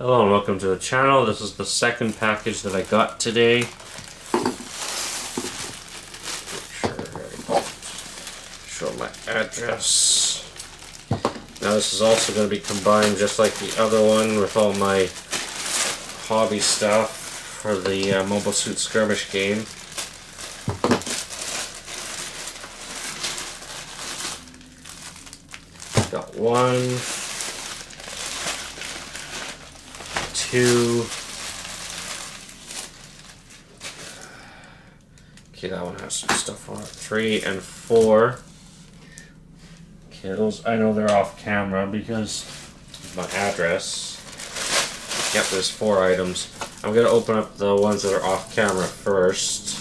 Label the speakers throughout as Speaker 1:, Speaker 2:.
Speaker 1: Hello and welcome to the channel. This is the second package that I got today. Show my address. Now this is also going to be combined just like the other one with all my hobby stuff for the Mobile Suit Skirmish game. Got 1, 2. Okay, that one has some stuff on it. 3 and 4. Okay, those I know they're off camera because of my address. Yep, there's 4 items. I'm gonna open up the ones that are off camera first.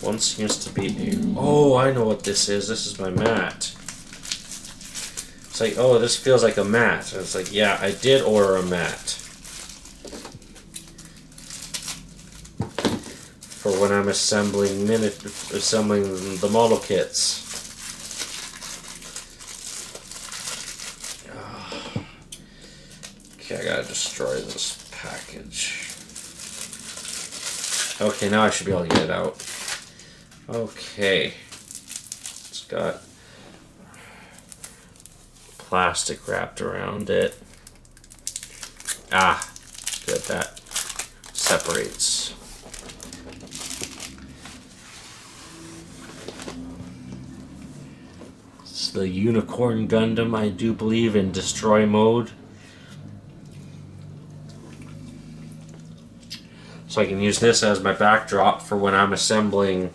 Speaker 1: One seems to be oh, I know what this is. This is my mat. It's like, oh, this feels like a mat. And it's like, yeah, I did order a mat. For when I'm assembling the model kits. Okay, I gotta destroy this package. Okay, now I should be able to get it out. Okay. It's got plastic wrapped around it. Ah, good, that separates. It's the Unicorn Gundam, I do believe, in destroy mode. So I can use this as my backdrop for when I'm assembling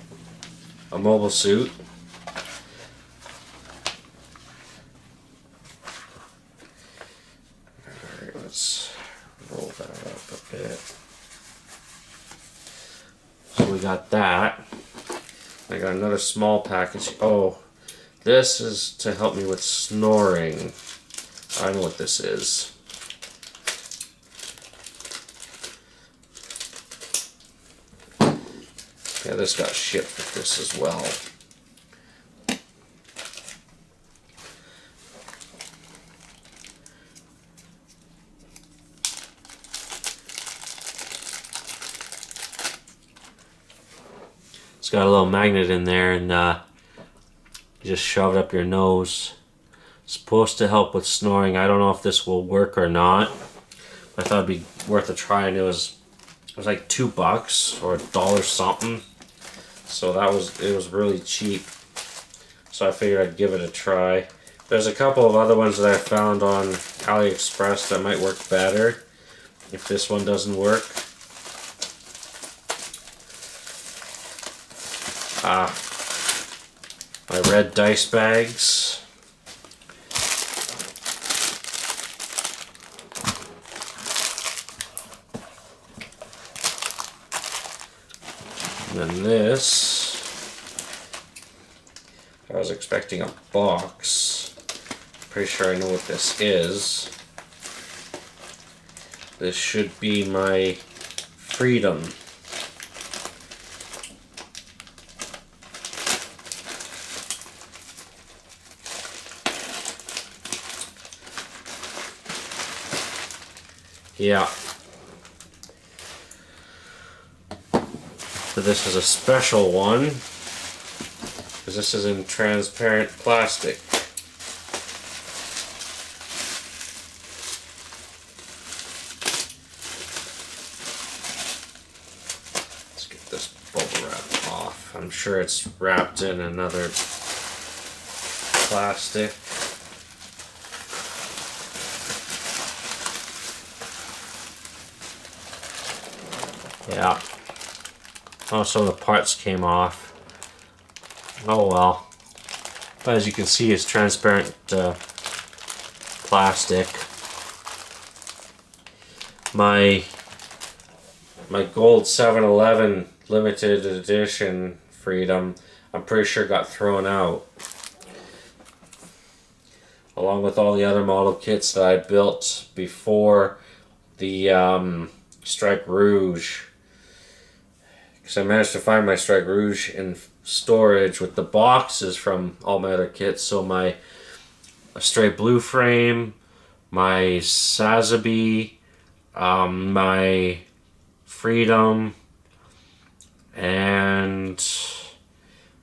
Speaker 1: a mobile suit. Alright, let's roll that up a bit. So we got that. I got another small package. Oh, this is to help me with snoring. I know what this is. Yeah, this got shipped with this as well. It's got a little magnet in there, and you just shove it up your nose. It's supposed to help with snoring. I don't know if this will work or not. I thought it'd be worth a try, and it was like $2 or $1 something. So it was really cheap. So I figured I'd give it a try. There's a couple of other ones that I found on AliExpress that might work better if this one doesn't work. My red dice bags. And then this, I was expecting a box. Pretty sure I know what this is. This should be my freedom. Yeah. So this is a special one because this is in transparent plastic. Let's get this bubble wrap off. I'm sure it's wrapped in another plastic. Yeah. Oh, some of the parts came off. Oh well. But as you can see, it's transparent plastic. My gold 7-Eleven limited edition Freedom, I'm pretty sure got thrown out. Along with all the other model kits that I built before the Strike Rouge. Because I managed to find my Strike Rouge in storage with the boxes from all my other kits. So my Stray Blue frame, my Sazabi, my Freedom, and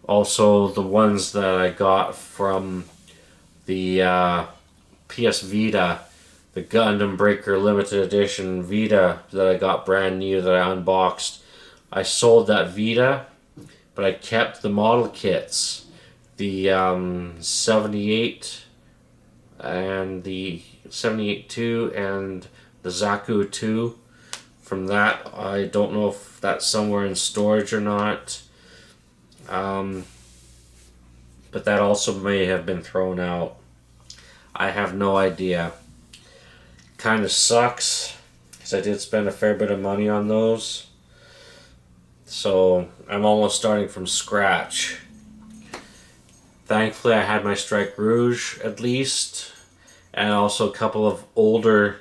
Speaker 1: also the ones that I got from the PS Vita, the Gundam Breaker Limited Edition Vita that I got brand new that I unboxed. I sold that Vita, but I kept the model kits. The 78 and the 78-2 and the Zaku 2. From that, I don't know if that's somewhere in storage or not. But that also may have been thrown out. I have no idea. Kind of sucks because I did spend a fair bit of money on those. So I'm almost starting from scratch. Thankfully, I had my Strike Rouge at least, and also a couple of older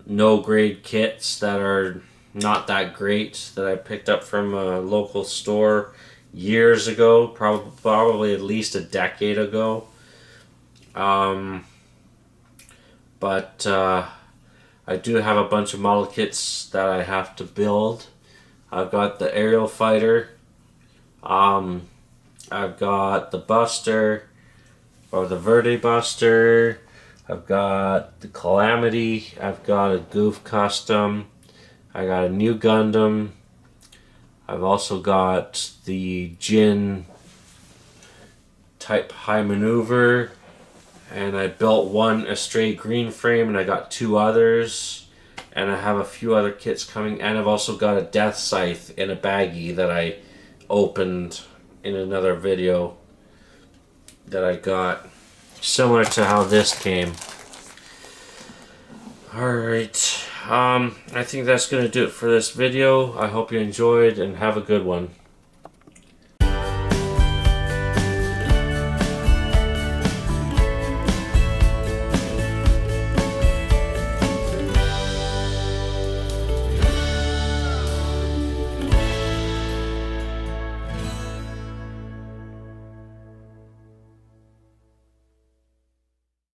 Speaker 1: no-grade kits that are not that great that I picked up from a local store years ago, probably at least a decade ago. But I do have a bunch of model kits that I have to build. I've got the Aerial Fighter. I've got the Buster, or the Verde Buster. I've got the Calamity. I've got a Goof Custom. I got a new Gundam. I've also got the Jin type high maneuver. And I built one Astray Green frame, and I got 2 others. And I have a few other kits coming. And I've also got a Death Scythe in a baggie that I opened in another video that I got. Similar to how this came. Alright. I think that's going to do it for this video. I hope you enjoyed and have a good one.